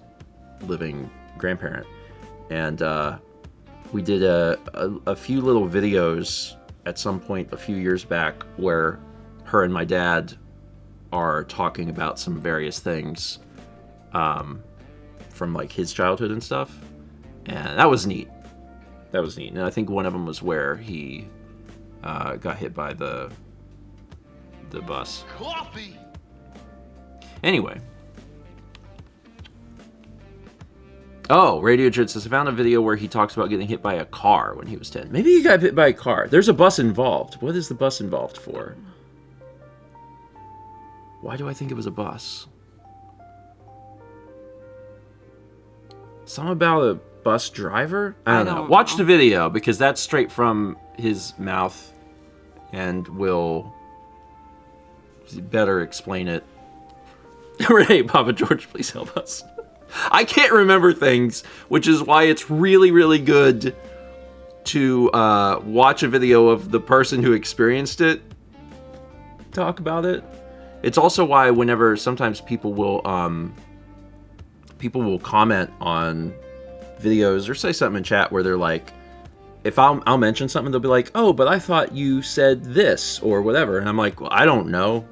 Speaker 1: living grandparent. And we did a few little videos at some point a few years back where her and my dad are talking about some various things from like his childhood and stuff. And that was neat. And I think one of them was where he got hit by the bus.
Speaker 3: Coffee.
Speaker 1: Anyway. Oh, Radio Jit says, I found a video where he talks about getting hit by a car when he was 10. Maybe he got hit by a car. There's a bus involved. What is the bus involved for? Why do I think it was a bus? Something about a bus driver? I don't know. Watch the video, because that's straight from his mouth and will better explain it. Renee, Papa George, please help us. I can't remember things, which is why it's really, really good to watch a video of the person who experienced it talk about it. It's also why whenever sometimes people will comment on videos or say something in chat where they're like, if I'll mention something, they'll be like, oh, but I thought you said this or whatever. And I'm like, well, I don't know.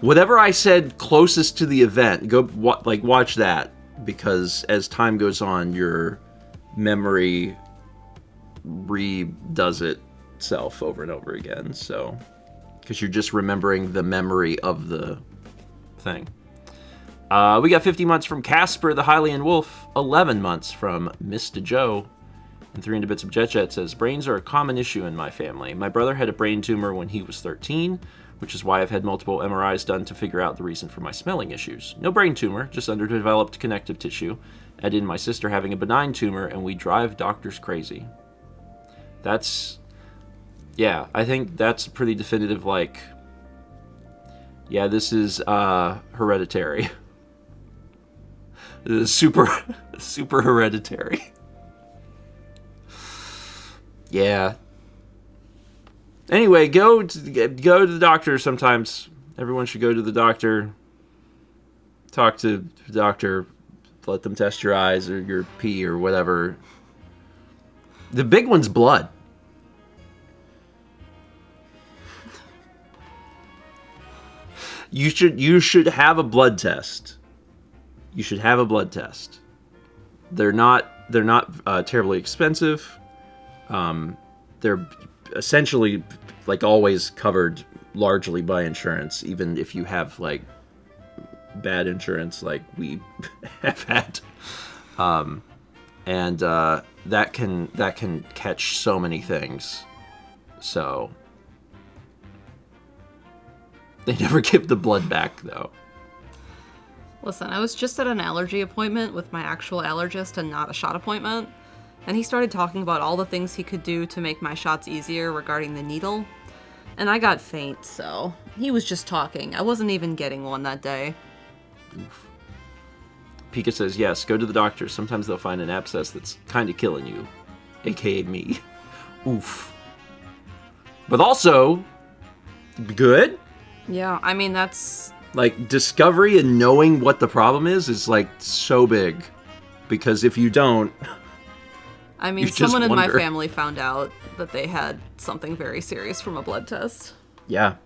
Speaker 1: Whatever I said closest to the event, go watch that, because as time goes on, your memory redoes itself over and over again. So, because you're just remembering the memory of the thing. We got 50 months from Casper the Hylian Wolf, 11 months from Mr. Joe, and 300 bits of Jet says, brains are a common issue in my family. My brother had a brain tumor when he was 13, which is why I've had multiple MRIs done to figure out the reason for my smelling issues. No brain tumor, just underdeveloped connective tissue. Add in my sister having a benign tumor, and we drive doctors crazy. Yeah, I think that's pretty definitive, like, yeah, this is hereditary. This is super hereditary. Yeah. Anyway, go to the doctor sometimes. Everyone should go to the doctor. Talk to the doctor. Let them test your eyes or your pee or whatever. The big one's blood. You should have a blood test. You should have a blood test. They're not terribly expensive. They're essentially like always covered largely by insurance, even if you have like bad insurance like we have had. And that can catch so many things. So they never give the blood back, though.
Speaker 2: Listen, I was just at an allergy appointment with my actual allergist and not a shot appointment, and he started talking about all the things he could do to make my shots easier regarding the needle, and I got faint, so he was just talking. I wasn't even getting one that day.
Speaker 1: Oof. Pika says, yes, go to the doctor. Sometimes they'll find an abscess that's kind of killing you, aka me. Oof. But also, good.
Speaker 2: Yeah, I mean, that's...
Speaker 1: Like, discovery and knowing what the problem is like so big. Because if you don't...
Speaker 2: I mean, someone in my family found out that they had something very serious from a blood test.
Speaker 1: Yeah.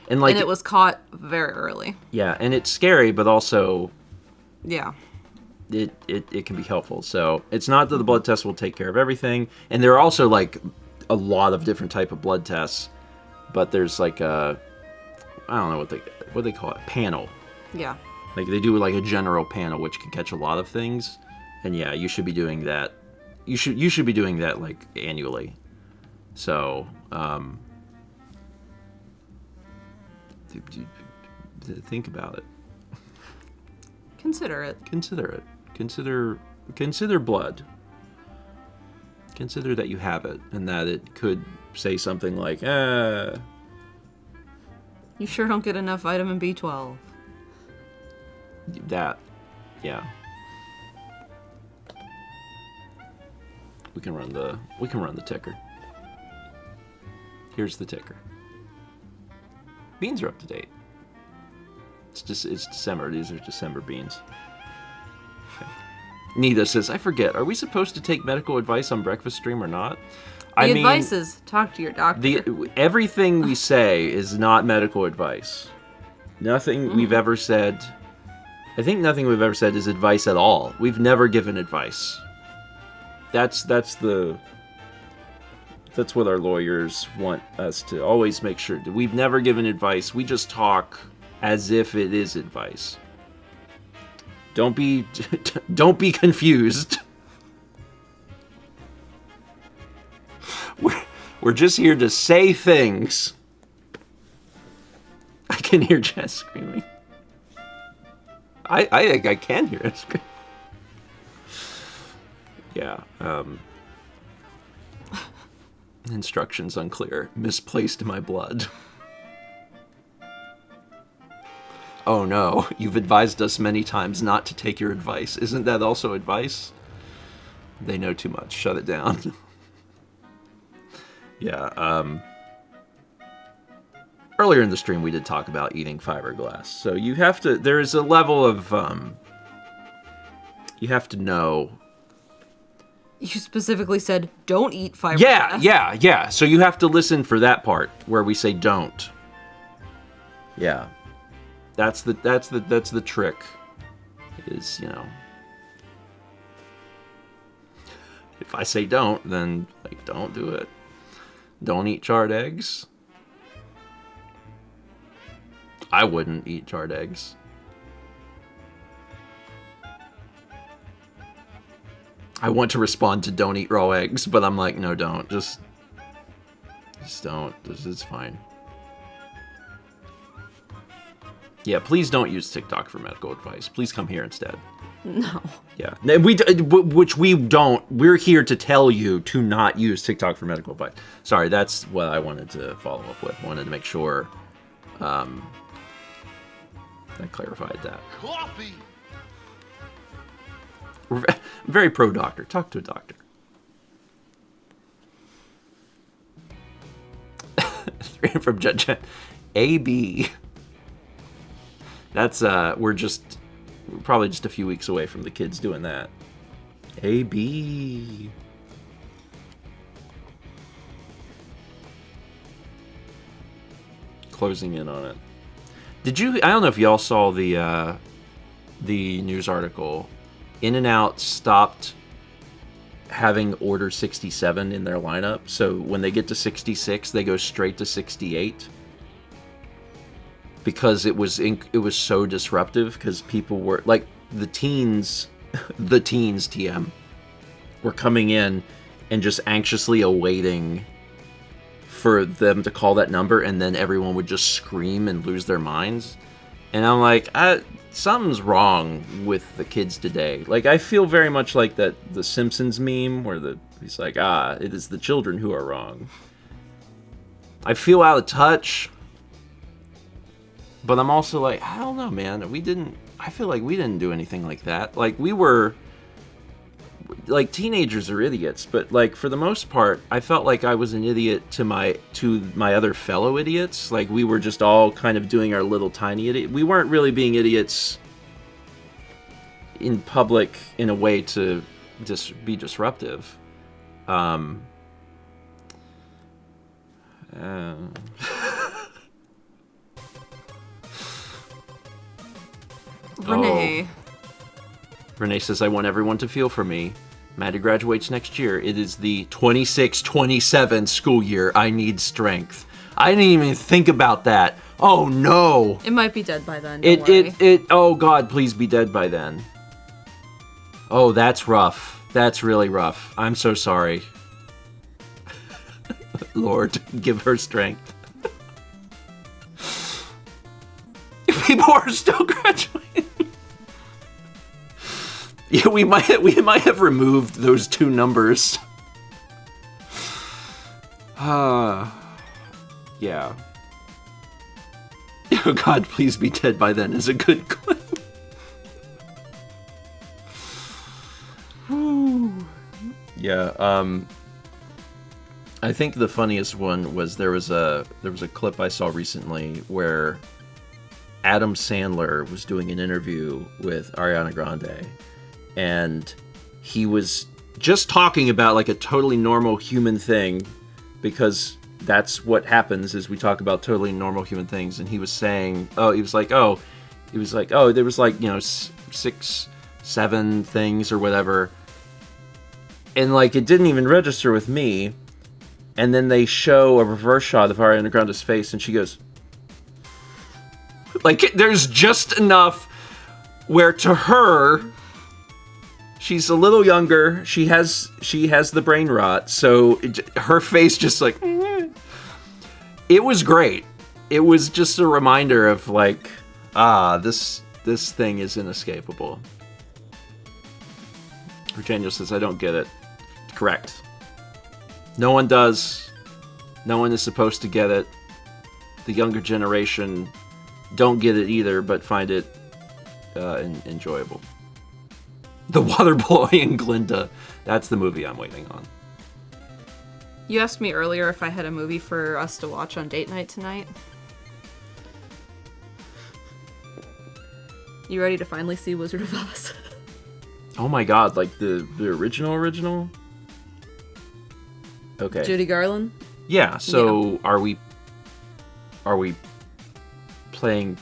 Speaker 1: And
Speaker 2: it was caught very early.
Speaker 1: Yeah, and it's scary, but also...
Speaker 2: Yeah.
Speaker 1: It can be helpful. So, it's not that the blood test will take care of everything. And there are also, like, a lot of different type of blood tests. But there's, like, I don't know what they call it, panel.
Speaker 2: Yeah.
Speaker 1: Like they do like a general panel which can catch a lot of things, and yeah, you should be doing that. You should be doing that like annually. So think about it.
Speaker 2: Consider it.
Speaker 1: Consider blood. Consider that you have it, and that it could say something like,
Speaker 2: You sure don't get enough vitamin B12.
Speaker 1: That, yeah. We can run the ticker. Here's the ticker. Beans are up to date. It's December. These are December beans. Nita says, I forget, are we supposed to take medical advice on breakfast stream or not?
Speaker 2: The advice is talk to your doctor.
Speaker 1: Everything we say is not medical advice. Nothing we've ever said... I think nothing we've ever said is advice at all. We've never given advice. That's what our lawyers want us to always make sure. We've never given advice. We just talk as if it is advice. Don't be confused. We're just here to say things. I can hear Jess screaming. I think I can hear it scream. Yeah. Instructions unclear. Misplaced my blood. Oh no, you've advised us many times not to take your advice. Isn't that also advice? They know too much. Shut it down. Yeah, earlier in the stream we did talk about eating fiberglass. So you have to, there is a level of, you have to know.
Speaker 2: You specifically said, don't eat fiberglass.
Speaker 1: Yeah. So you have to listen for that part where we say don't. Yeah. That's the trick. Is, you know, if I say don't, then like don't do it. Don't eat charred eggs. I wouldn't eat charred eggs. I want to respond to don't eat raw eggs, but I'm like, no, don't. Just don't. It's fine. Yeah, please don't use TikTok for medical advice. Please come here instead.
Speaker 2: No.
Speaker 1: Yeah, which we don't. We're here to tell you to not use TikTok for medical advice. Sorry, that's what I wanted to follow up with. I wanted to make sure I clarified that.
Speaker 3: Coffee.
Speaker 1: We're very pro-doctor. Talk to a doctor. From Judge AB. That's we're probably just a few weeks away from the kids doing that. AB. Closing in on it. Did you? I don't know if y'all saw the news article. In-N-Out stopped having order 67 in their lineup, so when they get to 66, they go straight to 68. because it was so disruptive, because people were like the teens TM were coming in and just anxiously awaiting for them to call that number, and then everyone would just scream and lose their minds. And I'm like, something's wrong with the kids today. Like, I feel very much like the Simpsons meme where he's like, it is the children who are wrong. I feel out of touch, but I'm also like, I don't know, man. I feel like we didn't do anything like that. Like, we were, like, teenagers are idiots, but, like, for the most part, I felt like I was an idiot to my other fellow idiots. Like, we were just all kind of doing our little tiny idiot. We weren't really being idiots in public in a way to just be disruptive.
Speaker 2: Renee.
Speaker 1: Renee says, I want everyone to feel for me. Maddie graduates next year. It is the 26-27 school year. I need strength. I didn't even think about that. Oh, no.
Speaker 2: It might be dead by then. Don't worry.
Speaker 1: Oh, God, please be dead by then. Oh, that's rough. That's really rough. I'm so sorry. Lord, give her strength. People are still graduating. Yeah, we might have removed those two numbers. Yeah. Oh God, please be dead by then is a good clip. Yeah, I think the funniest one was there was a clip I saw recently where Adam Sandler was doing an interview with Ariana Grande, and he was just talking about like a totally normal human thing, because that's what happens is we talk about totally normal human things. And he was saying, there was like, 6, 7 things or whatever, and like it didn't even register with me. And then they show a reverse shot of Ariana Grande's face, and she goes, like, there's just enough where to her, she's a little younger, she has the brain rot, so her face just like, it was great. It was just a reminder of like, this thing is inescapable. Virginia says, I don't get it. Correct. No one does. No one is supposed to get it. The younger generation don't get it either, but find it enjoyable. The Water Boy and Glinda. That's the movie I'm waiting on.
Speaker 2: You asked me earlier if I had a movie for us to watch on date night tonight. You ready to finally see Wizard of Oz?
Speaker 1: Oh my God, like the original? Okay.
Speaker 2: Judy Garland?
Speaker 1: Yeah, so are we playing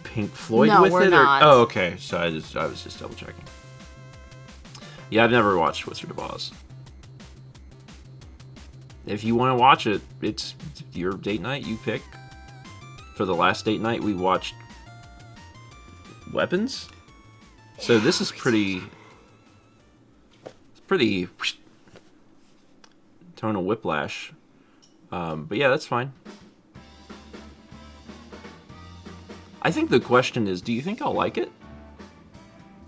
Speaker 1: Pink Floyd
Speaker 2: No,
Speaker 1: with
Speaker 2: we're
Speaker 1: it?
Speaker 2: not.
Speaker 1: Oh, okay. So I was just double checking. Yeah, I've never watched Wizard of Oz. If you want to watch it, it's your date night, you pick. For the last date night, we watched Weapons. So this is pretty tonal whiplash. But yeah, that's fine. I think the question is, do you think I'll like it?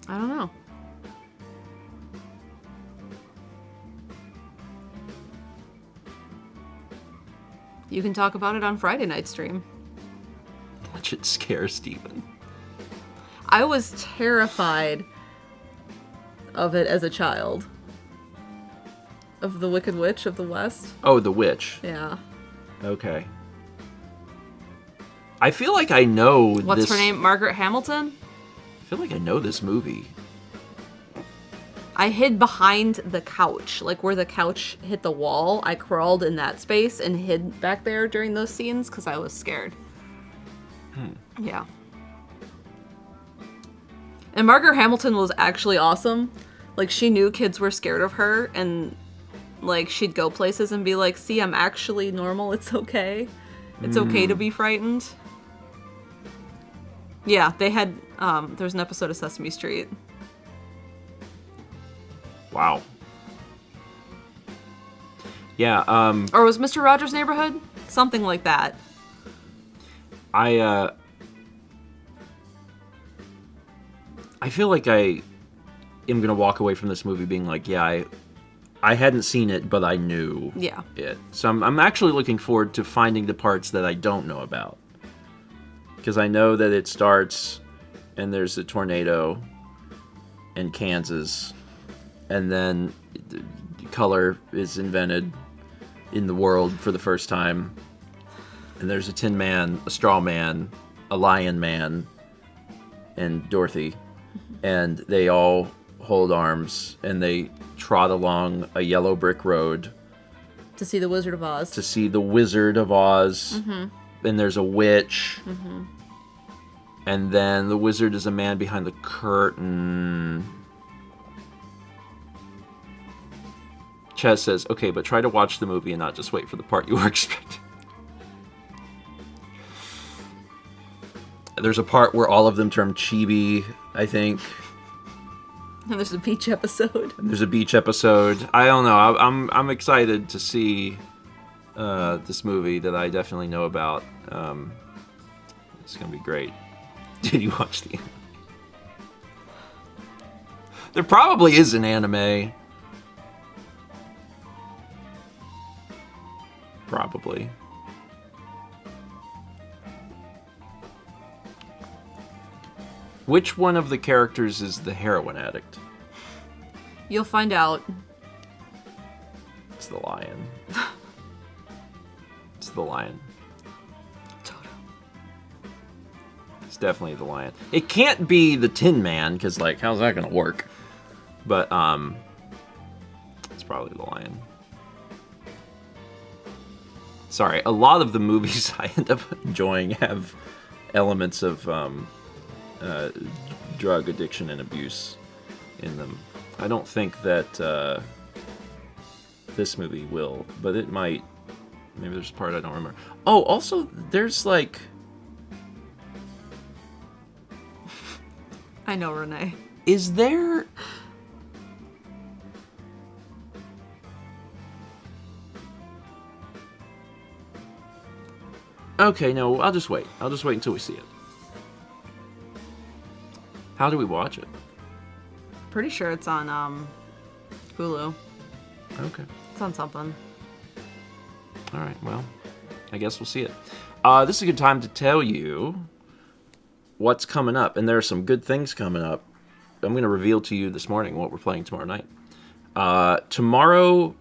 Speaker 2: I don't know. You can talk about it on Friday night stream.
Speaker 1: Watch it scare Steven.
Speaker 2: I was terrified of it as a child. Of the Wicked Witch of the West.
Speaker 1: Oh, the witch.
Speaker 2: Yeah.
Speaker 1: Okay. I feel like I know
Speaker 2: What's her name? Margaret Hamilton?
Speaker 1: I feel like I know this movie.
Speaker 2: I hid behind the couch. Like where the couch hit the wall, I crawled in that space and hid back there during those scenes because I was scared. Yeah. And Margaret Hamilton was actually awesome. Like she knew kids were scared of her, and like she'd go places and be like, see, I'm actually normal, it's okay. It's okay to be frightened. Yeah, they had, there was an episode of Sesame Street.
Speaker 1: Wow. Yeah,
Speaker 2: Or was Mr. Rogers' Neighborhood? Something like that.
Speaker 1: I feel like I am gonna walk away from this movie being like, yeah, I hadn't seen it, but I knew it. So I'm actually looking forward to finding the parts that I don't know about. Because I know that it starts, and there's a tornado in Kansas, and then color is invented in the world for the first time. And there's a Tin Man, a Straw Man, a Lion Man, and Dorothy. And they all hold arms, and they trot along a yellow brick road.
Speaker 2: To see the Wizard of Oz.
Speaker 1: To see the Wizard of Oz. And there's a witch. And then the wizard is a man behind the curtain. Chaz says, okay, but try to watch the movie and not just wait for the part you were expecting. There's a part where all of them turn chibi, I think.
Speaker 2: And there's a beach episode.
Speaker 1: There's a beach episode. I don't know. I'm excited to see this movie that I definitely know about. It's gonna be great. Did you watch the anime? There probably is an anime. Probably. Which one of the characters is the heroin addict?
Speaker 2: You'll find out.
Speaker 1: It's the lion. It's the lion. It's definitely the lion. It can't be the Tin Man, because, like, how's that gonna work? But, it's probably the lion. Sorry, a lot of the movies I end up enjoying have elements of, drug addiction and abuse in them. I don't think that, this movie will, but it might. Maybe there's a part I don't remember. Oh, also, there's, like...
Speaker 2: I know, Renee.
Speaker 1: Is there... Okay, no, I'll just wait. I'll just wait until we see it. How do we watch it?
Speaker 2: Pretty sure it's on, Hulu.
Speaker 1: Okay.
Speaker 2: It's on something.
Speaker 1: All right, well, I guess we'll see it. This is a good time to tell you what's coming up, and there are some good things coming up. I'm going to reveal to you this morning what we're playing tomorrow night. Tomorrow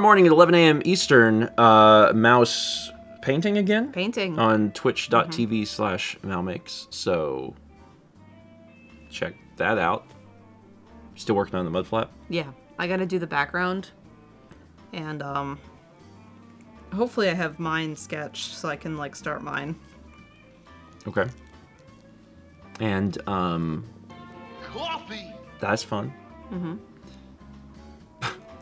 Speaker 1: morning at 11 a.m. Eastern, Mouse painting again?
Speaker 2: Painting.
Speaker 1: On twitch.tv/Malmakes. So, check that out. Still working on the mud flap?
Speaker 2: Yeah. I gotta do the background. And, hopefully I have mine sketched so I can, like, start mine.
Speaker 1: Okay. And,
Speaker 3: Coffee!
Speaker 1: that's fun.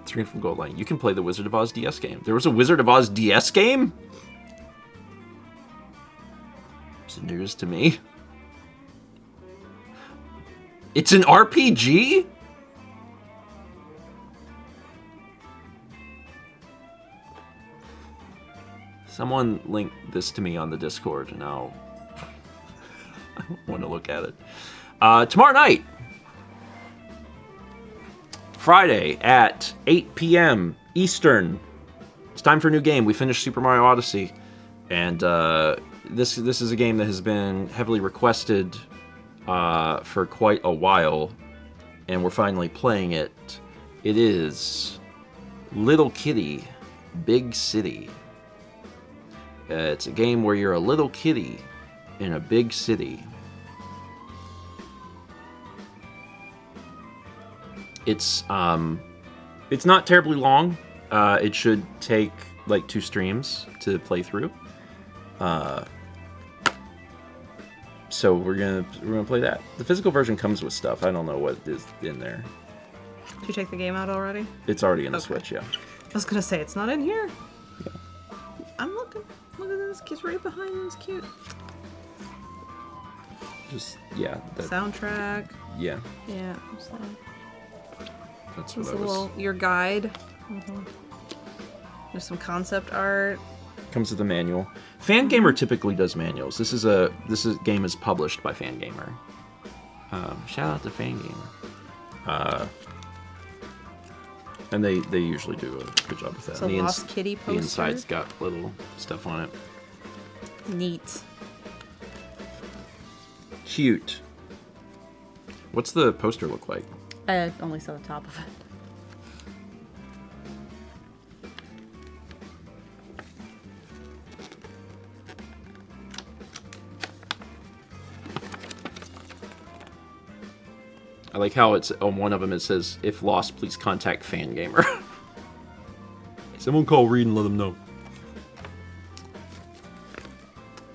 Speaker 1: Screen from Gold Line. You can play the Wizard of Oz DS game. There was a Wizard of Oz DS game? It's news to me. It's an RPG? Someone link this to me on the Discord and I want to look at it. Tomorrow night, Friday at 8 p.m. Eastern. It's time for a new game. We finished Super Mario Odyssey, and this is a game that has been heavily requested for quite a while, and we're finally playing it. It is Little Kitty, Big City. It's a game where you're a little kitty in a big city. It's not terribly long. It should take like 2 streams to play through. So we're gonna play that. The physical version comes with stuff. I don't know what is in there.
Speaker 2: Did you take the game out already?
Speaker 1: It's already in the Switch, yeah.
Speaker 2: I was gonna say, it's not in here. Yeah. I'm looking. Look at this. Kid's right behind me. It's cute.
Speaker 1: Just yeah.
Speaker 2: Soundtrack.
Speaker 1: Yeah.
Speaker 2: Yeah.
Speaker 1: That's
Speaker 2: There's
Speaker 1: what
Speaker 2: a
Speaker 1: I was.
Speaker 2: little your guide. There's some concept art.
Speaker 1: Comes with a manual. Fangamer typically does manuals. This game is published by Fangamer. Shout out to Fangamer. And they usually do a good job with that.
Speaker 2: It's a
Speaker 1: And
Speaker 2: Lost Kitty poster.
Speaker 1: The inside's got little stuff on it.
Speaker 2: Neat.
Speaker 1: Cute. What's the poster look like?
Speaker 2: I only saw the top of it.
Speaker 1: I like how it's on one of them. It says, "If lost, please contact Fangamer." Someone call Reed and let them know.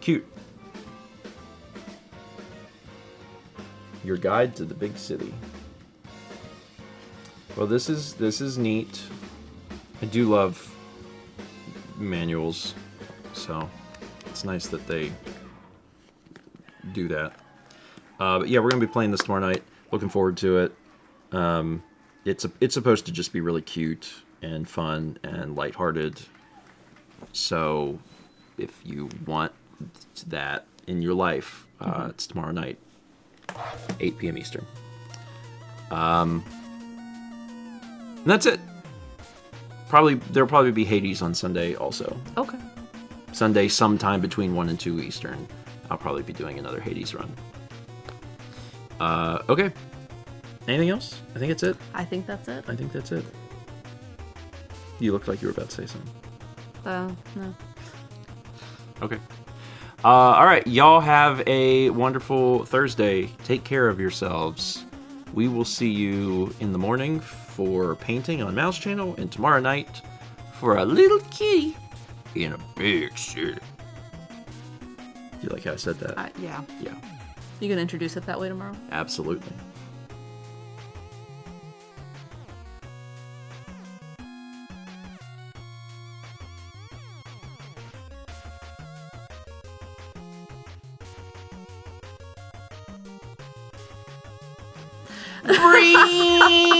Speaker 1: Cute. Your guide to the big city. Well, this is neat. I do love manuals, so it's nice that they do that. But yeah, we're gonna be playing this tomorrow night. Looking forward to it. It's supposed to just be really cute and fun and lighthearted. So if you want that in your life, it's tomorrow night, 8 p.m. Eastern. And that's it. There'll probably be Hades on Sunday also.
Speaker 2: Okay.
Speaker 1: Sunday sometime between 1 and 2 Eastern. I'll probably be doing another Hades run. Okay. Anything else? I think it's it.
Speaker 2: I think that's it.
Speaker 1: I think that's it. You looked like you were about to say something.
Speaker 2: No.
Speaker 1: Okay. All right. Y'all have a wonderful Thursday. Take care of yourselves. We will see you in the morning for painting on Mouse Channel, and tomorrow night for a little kitty in a big city. You like how I said that?
Speaker 2: Yeah.
Speaker 1: Yeah.
Speaker 2: You gonna introduce it that way tomorrow?
Speaker 1: Absolutely. Dream!